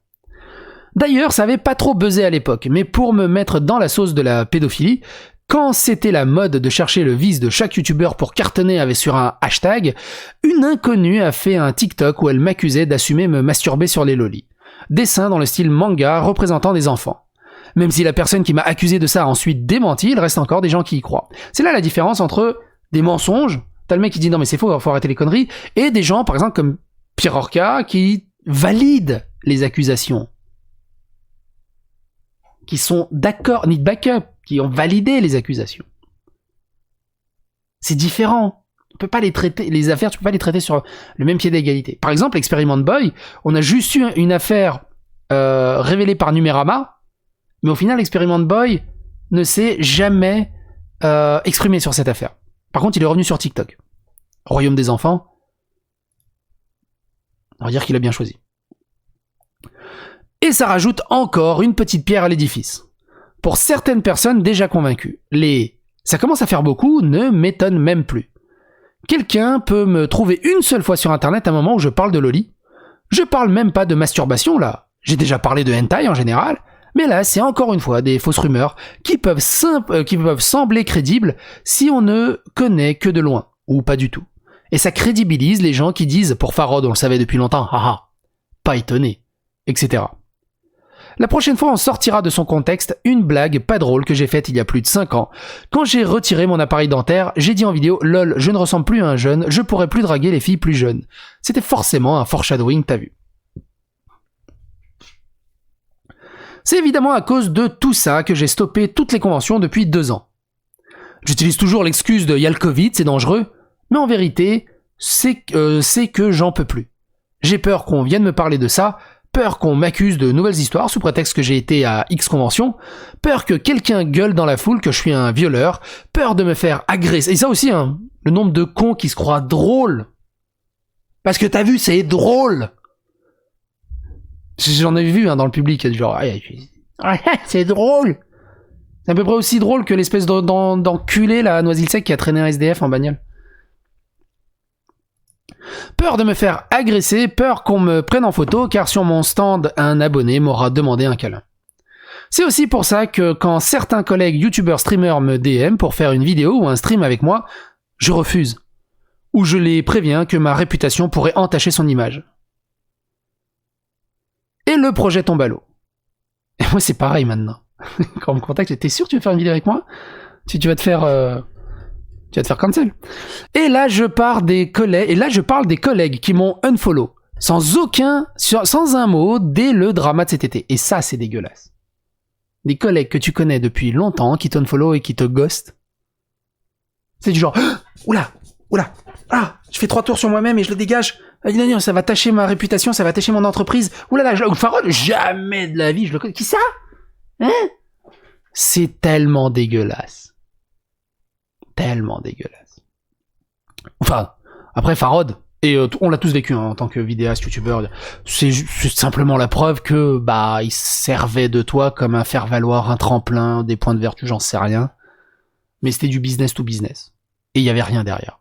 D'ailleurs, ça avait pas trop buzzé à l'époque, mais pour me mettre dans la sauce de la pédophilie, quand c'était la mode de chercher le vice de chaque youtubeur pour cartonner avec sur un hashtag, une inconnue a fait un TikTok où elle m'accusait d'assumer me masturber sur les lolis. Dessin dans le style manga représentant des enfants. Même si la personne qui m'a accusé de ça a ensuite démenti, il reste encore des gens qui y croient. C'est là la différence entre des mensonges, t'as le mec qui dit non mais c'est faux, faut arrêter les conneries, et des gens par exemple comme Pierre Orca qui valident les accusations. Qui sont d'accord, ni de backup, qui ont validé les accusations. C'est différent. On peut pas les traiter, les affaires, tu peux pas les traiter sur le même pied d'égalité. Par exemple, Experiment Boy, on a juste eu une affaire révélée par Numérama, mais au final, Experiment Boy ne s'est jamais exprimé sur cette affaire. Par contre, il est revenu sur TikTok. Royaume des enfants, on va dire qu'il a bien choisi. Et ça rajoute encore une petite pierre à l'édifice. Pour certaines personnes déjà convaincues, ça commence à faire beaucoup ne m'étonne même plus. Quelqu'un peut me trouver une seule fois sur internet à un moment où je parle de loli. Je parle même pas de masturbation là, j'ai déjà parlé de hentai en général, mais là c'est encore une fois des fausses rumeurs qui peuvent sembler crédibles si on ne connaît que de loin, ou pas du tout. Et ça crédibilise les gens qui disent, pour Farhad on le savait depuis longtemps, haha, pas étonné, etc. La prochaine fois, on sortira de son contexte une blague pas drôle que j'ai faite il y a plus de 5 ans. Quand j'ai retiré mon appareil dentaire, j'ai dit en vidéo « Lol, je ne ressemble plus à un jeune, je pourrais plus draguer les filles plus jeunes. » C'était forcément un foreshadowing, t'as vu. C'est évidemment à cause de tout ça que j'ai stoppé toutes les conventions depuis 2 ans. J'utilise toujours l'excuse de « Y'a le Covid, c'est dangereux », mais en vérité, c'est que j'en peux plus. J'ai peur qu'on vienne me parler de ça, peur qu'on m'accuse de nouvelles histoires sous prétexte que j'ai été à X convention, peur que quelqu'un gueule dans la foule que je suis un violeur, peur de me faire agresser. Et ça aussi, hein, le nombre de cons qui se croient drôles. Parce que t'as vu, c'est drôle. J'en ai vu hein, dans le public, genre, c'est drôle. C'est à peu près aussi drôle que l'espèce d'enculé, la Noisy-le-Sec qui a traîné un SDF en bagnole. Peur de me faire agresser, peur qu'on me prenne en photo, car sur mon stand, un abonné m'aura demandé un câlin. C'est aussi pour ça que quand certains collègues youtubeurs streamers me DM pour faire une vidéo ou un stream avec moi, je refuse. Ou je les préviens que ma réputation pourrait entacher son image. Et le projet tombe à l'eau. Et moi c'est pareil maintenant. Quand on me contacte, t'es sûr que tu veux faire une vidéo avec moi ? Tu vas te faire... Tu vas te faire cancel. Et là, je parle des collègues qui m'ont unfollow. Sans un mot, dès le drama de cet été. Et ça, c'est dégueulasse. Des collègues que tu connais depuis longtemps, qui t'unfollow et qui te ghostent. C'est du genre, oula, je fais 3 tours sur moi-même et je le dégage. Ça va tâcher ma réputation, ça va tâcher mon entreprise. Oulala, Farhad, jamais de la vie, je le connais. Qui ça ? Hein ? C'est tellement dégueulasse. Tellement dégueulasse. Enfin, après Farhad, et on l'a tous vécu hein, en tant que vidéaste, youtubeur, c'est simplement la preuve que il servait de toi comme un faire-valoir, un tremplin, des points de vertu, j'en sais rien. Mais c'était du business to business. Et il y avait rien derrière.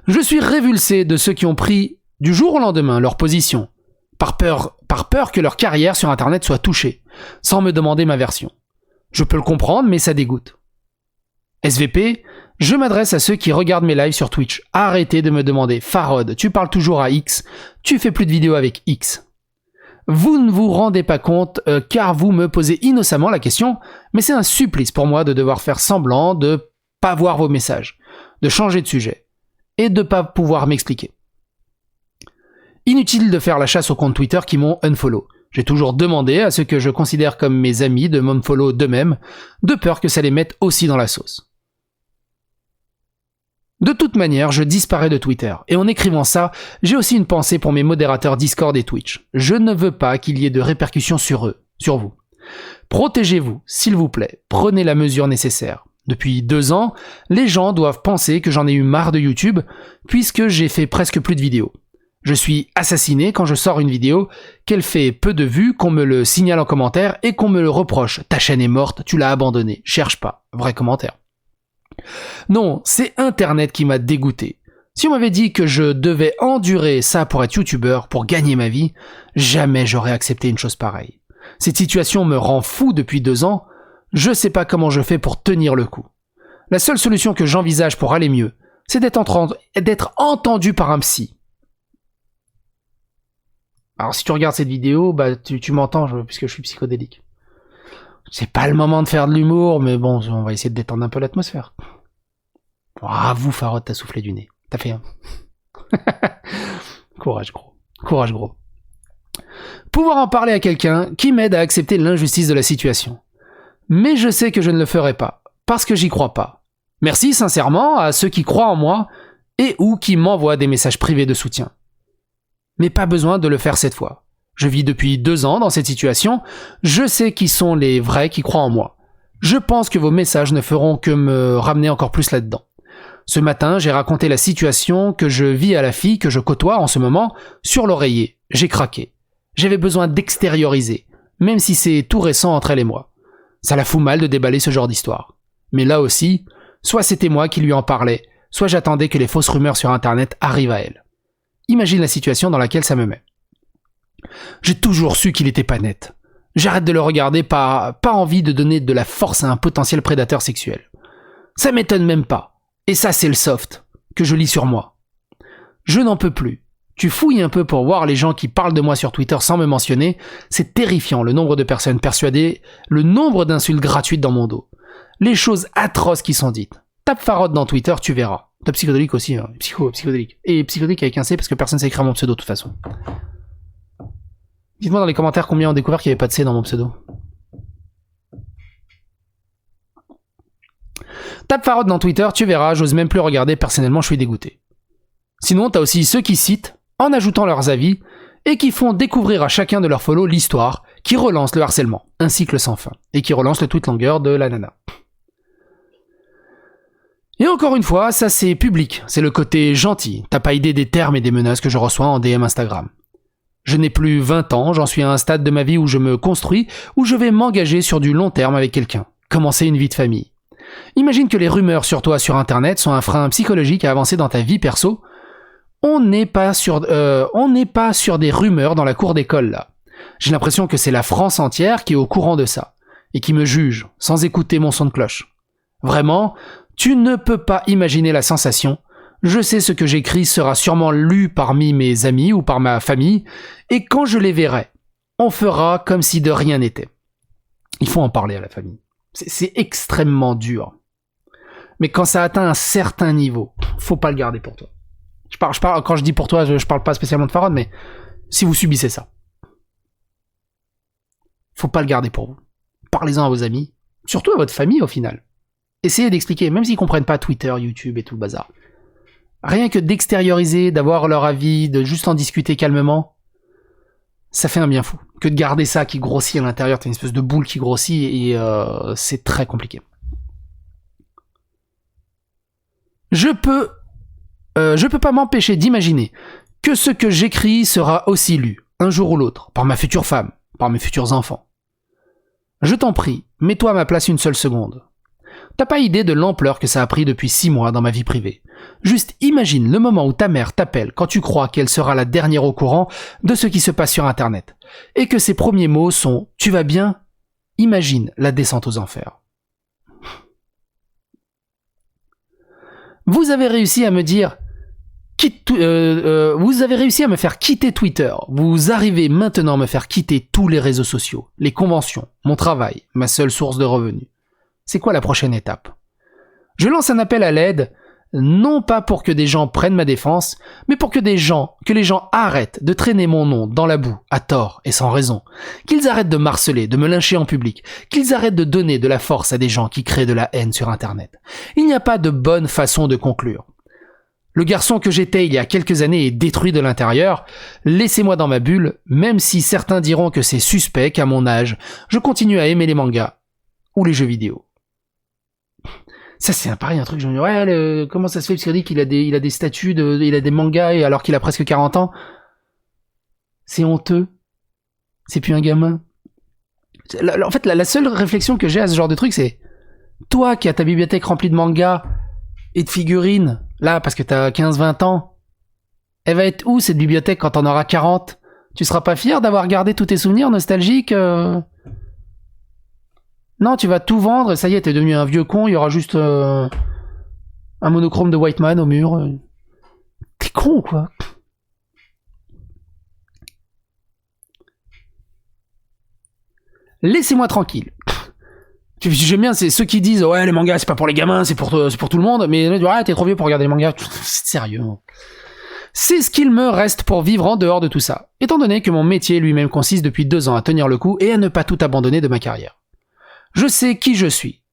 Je suis révulsé de ceux qui ont pris du jour au lendemain leur position, par peur que leur carrière sur internet soit touchée, sans me demander ma version. Je peux le comprendre, mais ça dégoûte. SVP, je m'adresse à ceux qui regardent mes lives sur Twitch. Arrêtez de me demander, Farhad, tu parles toujours à X, tu fais plus de vidéos avec X. Vous ne vous rendez pas compte car vous me posez innocemment la question, mais c'est un supplice pour moi de devoir faire semblant de pas voir vos messages, de changer de sujet, et de pas pouvoir m'expliquer. Inutile de faire la chasse aux comptes Twitter qui m'ont unfollow. J'ai toujours demandé à ceux que je considère comme mes amis de m'unfollow d'eux-mêmes, de peur que ça les mette aussi dans la sauce. De toute manière, je disparais de Twitter. Et en écrivant ça, j'ai aussi une pensée pour mes modérateurs Discord et Twitch. Je ne veux pas qu'il y ait de répercussions sur eux, sur vous. Protégez-vous, s'il vous plaît. Prenez la mesure nécessaire. Depuis 2 ans, les gens doivent penser que j'en ai eu marre de YouTube, puisque j'ai fait presque plus de vidéos. Je suis assassiné quand je sors une vidéo, qu'elle fait peu de vues, qu'on me le signale en commentaire et qu'on me le reproche. Ta chaîne est morte, tu l'as abandonnée. Cherche pas. Vrai commentaire. Non, c'est Internet qui m'a dégoûté. Si on m'avait dit que je devais endurer ça pour être youtubeur, pour gagner ma vie, jamais j'aurais accepté une chose pareille. Cette situation me rend fou depuis 2 ans, je sais pas comment je fais pour tenir le coup. La seule solution que j'envisage pour aller mieux, c'est d'être entendu par un psy. Alors si tu regardes cette vidéo, bah tu m'entends puisque je suis psychodélique. C'est pas le moment de faire de l'humour, mais bon, on va essayer de détendre un peu l'atmosphère. Bravo, Farod, t'as soufflé du nez. T'as fait un... Courage, gros. Courage, gros. Pouvoir en parler à quelqu'un qui m'aide à accepter l'injustice de la situation. Mais je sais que je ne le ferai pas, parce que j'y crois pas. Merci sincèrement à ceux qui croient en moi et ou qui m'envoient des messages privés de soutien. Mais pas besoin de le faire cette fois. Je vis depuis 2 ans dans cette situation, je sais qui sont les vrais qui croient en moi. Je pense que vos messages ne feront que me ramener encore plus là-dedans. Ce matin, j'ai raconté la situation que je vis à la fille que je côtoie en ce moment sur l'oreiller. J'ai craqué. J'avais besoin d'extérioriser, même si c'est tout récent entre elle et moi. Ça la fout mal de déballer ce genre d'histoire. Mais là aussi, soit c'était moi qui lui en parlais, soit j'attendais que les fausses rumeurs sur Internet arrivent à elle. Imagine la situation dans laquelle ça me met. J'ai toujours su qu'il était pas net. J'arrête de le regarder, pas envie de donner de la force à un potentiel prédateur sexuel. Ça m'étonne même pas. Et ça, c'est le soft, que je lis sur moi. Je n'en peux plus. Tu fouilles un peu pour voir les gens qui parlent de moi sur Twitter sans me mentionner. C'est terrifiant le nombre de personnes persuadées, le nombre d'insultes gratuites dans mon dos. Les choses atroces qui sont dites. Tape Farod dans Twitter, tu verras. Tape psychodélique aussi, hein. Psychodélique. Et psychodélique avec un C parce que personne sait écrire mon pseudo de toute façon. Dites-moi dans les commentaires combien ont découvert qu'il n'y avait pas de C dans mon pseudo. Tape Farod dans Twitter, tu verras, j'ose même plus regarder, personnellement je suis dégoûté. Sinon, t'as aussi ceux qui citent, en ajoutant leurs avis, et qui font découvrir à chacun de leurs follow l'histoire, qui relance le harcèlement, un cycle sans fin, et qui relance le tweet longueur de la nana. Et encore une fois, ça c'est public, c'est le côté gentil, t'as pas idée des termes et des menaces que je reçois en DM Instagram. Je n'ai plus 20 ans, j'en suis à un stade de ma vie où je me construis, où je vais m'engager sur du long terme avec quelqu'un, commencer une vie de famille. Imagine que les rumeurs sur toi sur Internet sont un frein psychologique à avancer dans ta vie perso. On n'est pas sur des rumeurs dans la cour d'école là. J'ai l'impression que c'est la France entière qui est au courant de ça et qui me juge sans écouter mon son de cloche. Vraiment, tu ne peux pas imaginer la sensation. Je sais ce que j'écris sera sûrement lu parmi mes amis ou par ma famille et quand je les verrai, on fera comme si de rien n'était. Il faut en parler à la famille. C'est extrêmement dur. Mais quand ça atteint un certain niveau, faut pas le garder pour toi. Je parle, quand je dis pour toi, je parle pas spécialement de Farod, mais si vous subissez ça, faut pas le garder pour vous. Parlez-en à vos amis, surtout à votre famille au final. Essayez d'expliquer, même s'ils comprennent pas Twitter, YouTube et tout le bazar. Rien que d'extérioriser, d'avoir leur avis, de juste en discuter calmement, ça fait un bien fou. Que de garder ça qui grossit à l'intérieur, t'as une espèce de boule qui grossit et c'est très compliqué. Je peux pas m'empêcher d'imaginer que ce que j'écris sera aussi lu, un jour ou l'autre, par ma future femme, par mes futurs enfants. Je t'en prie, mets-toi à ma place une seule seconde. T'as pas idée de l'ampleur que ça a pris depuis 6 mois dans ma vie privée. Juste imagine le moment où ta mère t'appelle quand tu crois qu'elle sera la dernière au courant de ce qui se passe sur Internet. Et que ses premiers mots sont « Tu vas bien ?» Imagine la descente aux enfers. Vous avez réussi à me dire vous avez réussi à me faire quitter Twitter. Vous arrivez maintenant à me faire quitter tous les réseaux sociaux, les conventions, mon travail, ma seule source de revenus. C'est quoi la prochaine étape? Je lance un appel à l'aide, non pas pour que des gens prennent ma défense, mais pour que les gens arrêtent de traîner mon nom dans la boue, à tort et sans raison. Qu'ils arrêtent de m'harceler, de me lyncher en public. Qu'ils arrêtent de donner de la force à des gens qui créent de la haine sur Internet. Il n'y a pas de bonne façon de conclure. Le garçon que j'étais il y a quelques années est détruit de l'intérieur. Laissez-moi dans ma bulle, même si certains diront que c'est suspect qu'à mon âge, je continue à aimer les mangas ou les jeux vidéo. Ça c'est pareil un truc, je me dis ouais, comment ça se fait parce qu'il dit qu'il a des statuts il a des mangas et alors qu'il a presque 40 ans. C'est honteux. C'est plus un gamin. En fait, la seule réflexion que j'ai à ce genre de truc, c'est toi qui as ta bibliothèque remplie de mangas et de figurines, là, parce que t'as 15-20 ans, elle va être où cette bibliothèque quand t'en auras 40? Tu seras pas fier d'avoir gardé tous tes souvenirs nostalgiques Non, tu vas tout vendre, et ça y est, t'es devenu un vieux con, il y aura juste un monochrome de White Man au mur. T'es con, quoi. Laissez-moi tranquille. J'aime bien, c'est ceux qui disent ouais les mangas c'est pas pour les gamins, c'est pour tout le monde, mais ouais t'es trop vieux pour regarder les mangas. C'est sérieux. C'est ce qu'il me reste pour vivre en dehors de tout ça, étant donné que mon métier lui-même consiste depuis 2 ans à tenir le coup et à ne pas tout abandonner de ma carrière. Je sais qui je suis.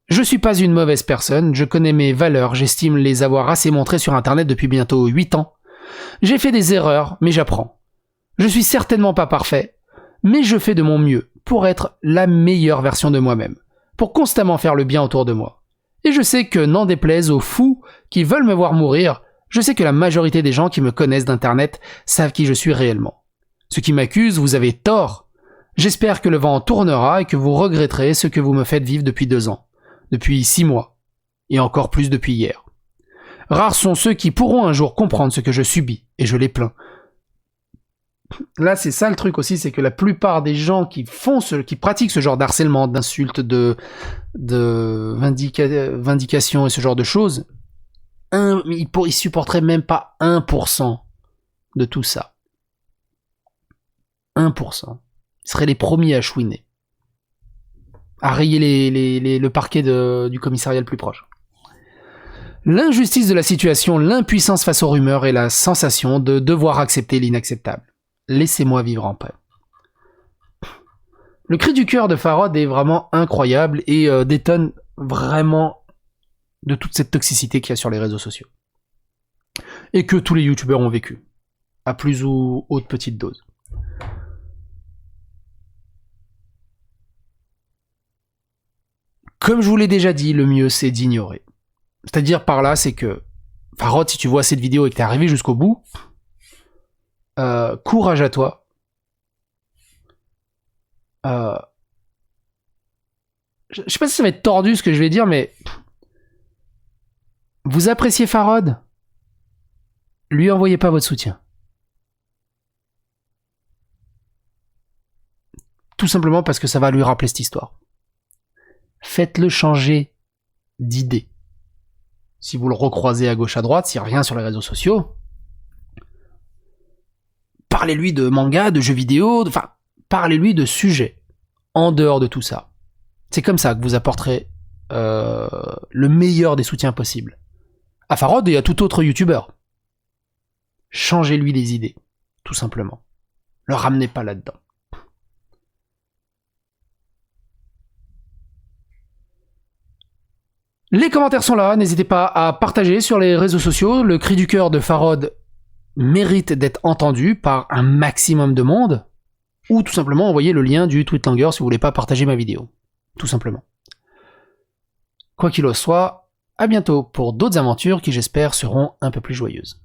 Je suis pas une mauvaise personne, je connais mes valeurs, j'estime les avoir assez montrées sur internet depuis bientôt 8 ans. J'ai fait des erreurs, mais j'apprends. Je suis certainement pas parfait, mais je fais de mon mieux pour être la meilleure version de moi-même, pour constamment faire le bien autour de moi. Et je sais que, n'en déplaise aux fous qui veulent me voir mourir, je sais que la majorité des gens qui me connaissent d'internet savent qui je suis réellement. Ceux qui m'accusent, vous avez tort. J'espère que le vent tournera et que vous regretterez ce que vous me faites vivre depuis 2 ans, depuis 6 mois, et encore plus depuis hier. Rares sont ceux qui pourront un jour comprendre ce que je subis, et je les plains. Là, c'est ça le truc aussi, c'est que la plupart des gens qui pratiquent ce genre d'harcèlement, d'insultes, de vindication et ce genre de choses, ils supporteraient même pas 1% de tout ça. 1%. Ils seraient les premiers à chouiner. À rayer le parquet du commissariat le plus proche. L'injustice de la situation, l'impuissance face aux rumeurs et la sensation de devoir accepter l'inacceptable. Laissez-moi vivre en paix. Le cri du cœur de Farhad est vraiment incroyable et détonne vraiment de toute cette toxicité qu'il y a sur les réseaux sociaux. Et que tous les youtubeurs ont vécu. À plus ou haute petite dose. Comme je vous l'ai déjà dit, le mieux c'est d'ignorer. C'est-à-dire par là, c'est que Farhad, si tu vois cette vidéo et que t'es arrivé jusqu'au bout, courage à toi. Je sais pas si ça va être tordu ce que je vais dire, mais vous appréciez Farhad, lui envoyez pas votre soutien. Tout simplement parce que ça va lui rappeler cette histoire. Faites-le changer d'idée. Si vous le recroisez à gauche à droite, s'il revient sur les réseaux sociaux, parlez-lui de manga, de jeux vidéo, enfin, parlez-lui de sujets en dehors de tout ça. C'est comme ça que vous apporterez le meilleur des soutiens possibles. À Farhad et à tout autre youtubeur. Changez-lui les idées, tout simplement. Ne le ramenez pas là-dedans. Les commentaires sont là, n'hésitez pas à partager sur les réseaux sociaux. Le cri du cœur de Farhad mérite d'être entendu par un maximum de monde, ou tout simplement envoyer le lien du TweetLanger si vous voulez pas partager ma vidéo. Tout simplement. Quoi qu'il en soit, à bientôt pour d'autres aventures qui j'espère seront un peu plus joyeuses.